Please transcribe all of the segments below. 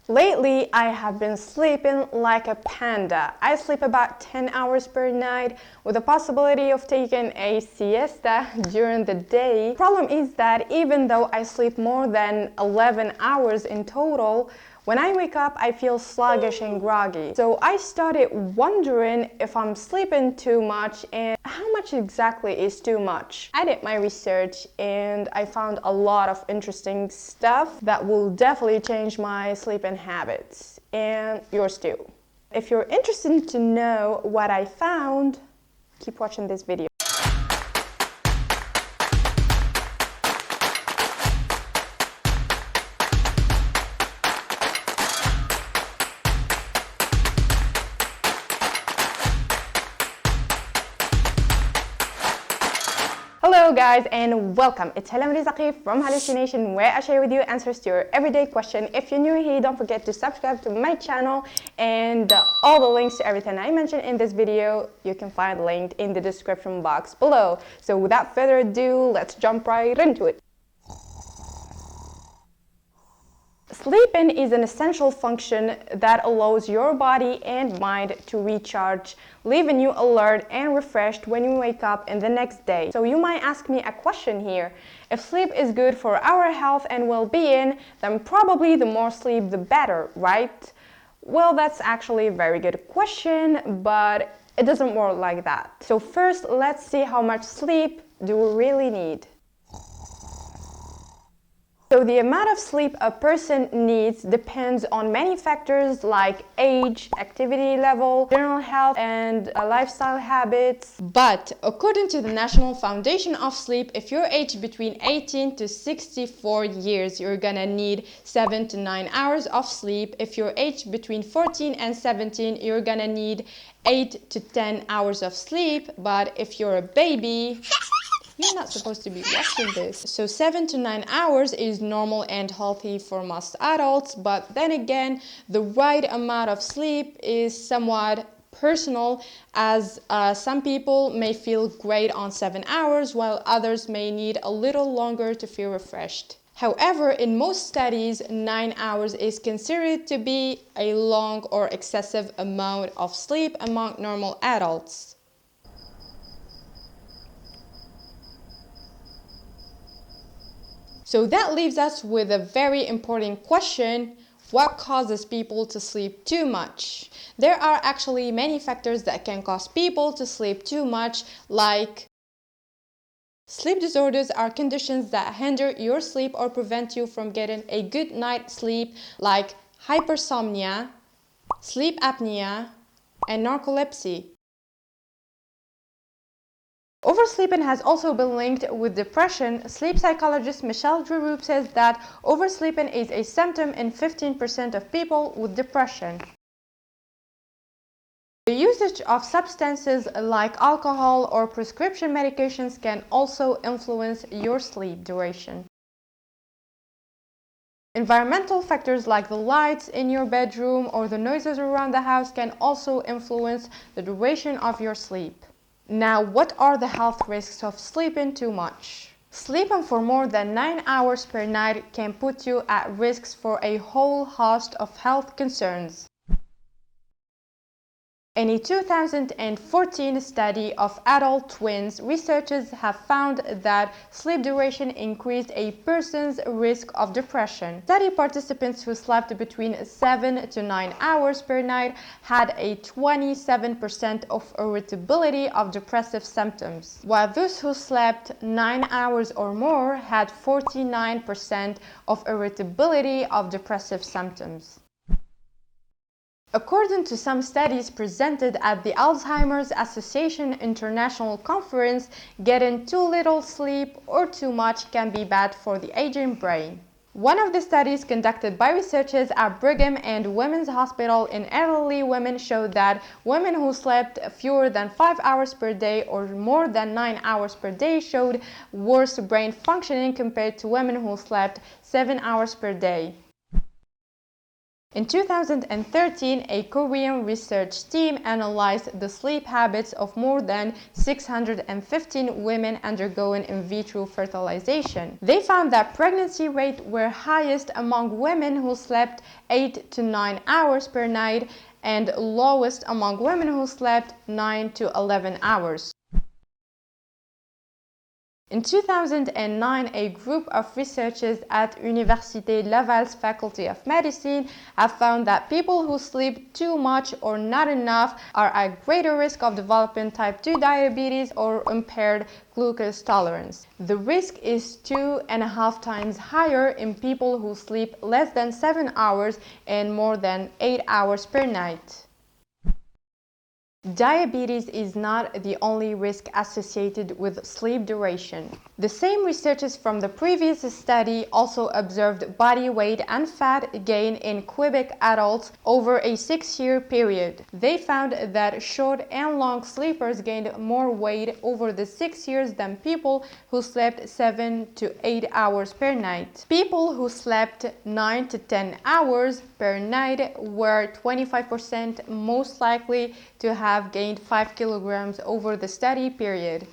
Lately, I have been sleeping like a panda. I sleep about 10 hours per night with the possibility of taking a siesta during the day. The problem is that even though I sleep more than 11 hours in total, when I wake up, I feel sluggish and groggy. So I started wondering if I'm sleeping too much and how much exactly is too much. I did my research and I found a lot of interesting stuff that will definitely change my sleeping habits and yours too. If you're interested to know what I found, keep watching this video. Hello guys and welcome. It's Hela from Hallucination, where I share with you answers to your everyday question. If you're new here, don't forget to subscribe to my channel, and all the links to everything I mentioned in this video you can find linked in the description box below. So without further ado, let's jump right into it. Sleeping is an essential function that allows your body and mind to recharge, leaving you alert and refreshed when you wake up in the next day. So you might ask me a question here. If sleep is good for our health and well-being, then probably the more sleep the better, right? Well, that's actually a very good question, but it doesn't work like that. So first, let's see how much sleep do we really need. So the amount of sleep a person needs depends on many factors like age, activity level, general health, and lifestyle habits. But according to the National Foundation of Sleep, if you're aged between 18 to 64 years, you're gonna need 7 to 9 hours of sleep. If you're aged between 14 and 17, you're gonna need 8 to 10 hours of sleep. But if you're a baby, you're not supposed to be watching this. So 7 to 9 hours is normal and healthy for most adults, but then again, the right amount of sleep is somewhat personal, as some people may feel great on 7 hours, while others may need a little longer to feel refreshed. However, in most studies, 9 hours is considered to be a long or excessive amount of sleep among normal adults. So that leaves us with a very important question: what causes people to sleep too much? There are actually many factors that can cause people to sleep too much, like sleep disorders are conditions that hinder your sleep or prevent you from getting a good night's sleep, like hypersomnia, sleep apnea, and narcolepsy. Oversleeping has also been linked with depression. Sleep psychologist Michelle Drew says that oversleeping is a symptom in 15% of people with depression. The usage of substances like alcohol or prescription medications can also influence your sleep duration. Environmental factors like the lights in your bedroom or the noises around the house can also influence the duration of your sleep. Now, what are the health risks of sleeping too much? Sleeping for more than 9 hours per night can put you at risk for a whole host of health concerns. In a 2014 study of adult twins, researchers have found that sleep duration increased a person's risk of depression. Study participants who slept between 7 to 9 hours per night had a 27% of irritability of depressive symptoms, while those who slept 9 hours or more had 49% of irritability of depressive symptoms. According to some studies presented at the Alzheimer's Association International Conference, getting too little sleep or too much can be bad for the aging brain. One of the studies conducted by researchers at Brigham and Women's Hospital in elderly women showed that women who slept fewer than 5 hours per day or more than 9 hours per day showed worse brain functioning compared to women who slept 7 hours per day. In 2013, a Korean research team analyzed the sleep habits of more than 615 women undergoing in vitro fertilization. They found that pregnancy rates were highest among women who slept 8 to 9 hours per night and lowest among women who slept 9 to 11 hours. In 2009, a group of researchers at Université Laval's Faculty of Medicine have found that people who sleep too much or not enough are at greater risk of developing type 2 diabetes or impaired glucose tolerance. The risk is 2.5 times higher in people who sleep less than 7 hours and more than 8 hours per night. Diabetes is not the only risk associated with sleep duration. The same researchers from the previous study also observed body weight and fat gain in Quebec adults over a 6-year period. They found that short and long sleepers gained more weight over the 6 years than people who slept 7 to 8 hours per night. People who slept 9 to 10 hours per night were 25% most likely to have gained 5 kilograms over the study period.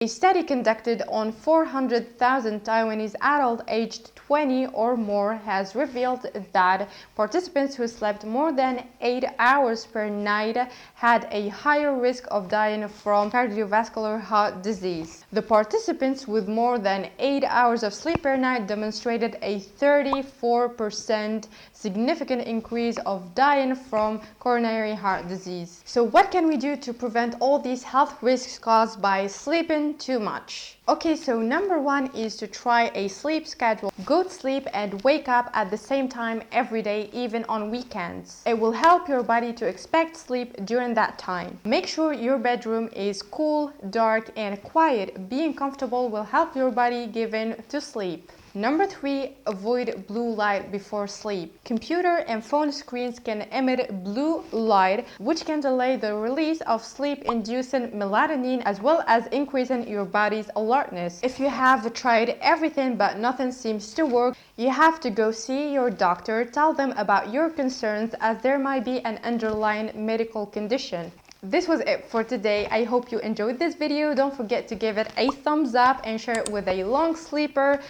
A study conducted on 400,000 Taiwanese adults aged 20 or more has revealed that participants who slept more than 8 hours per night had a higher risk of dying from cardiovascular heart disease. The participants with more than 8 hours of sleep per night demonstrated a 34% significant increase of dying from coronary heart disease. So what can we do to prevent all these health risks caused by sleeping too much? Okay, so number 1 is to try a sleep schedule. Go to sleep and wake up at the same time every day, even on weekends. It will help your body to expect sleep during that time. Make sure your bedroom is cool, dark, and quiet. Being comfortable will help your body give in to sleep. Number 3, avoid blue light before sleep. Computer and phone screens can emit blue light, which can delay the release of sleep-inducing melatonin as well as increasing your body's alertness. If you have tried everything but nothing seems to work, you have to go see your doctor. Tell them about your concerns, as there might be an underlying medical condition. This was it for today. I hope you enjoyed this video. Don't forget to give it a thumbs up and share it with a long sleeper.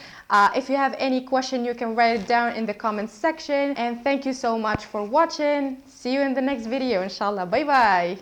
If you have any question, you can write it down in the comments section. And thank you so much for watching. See you in the next video, inshallah. Bye bye.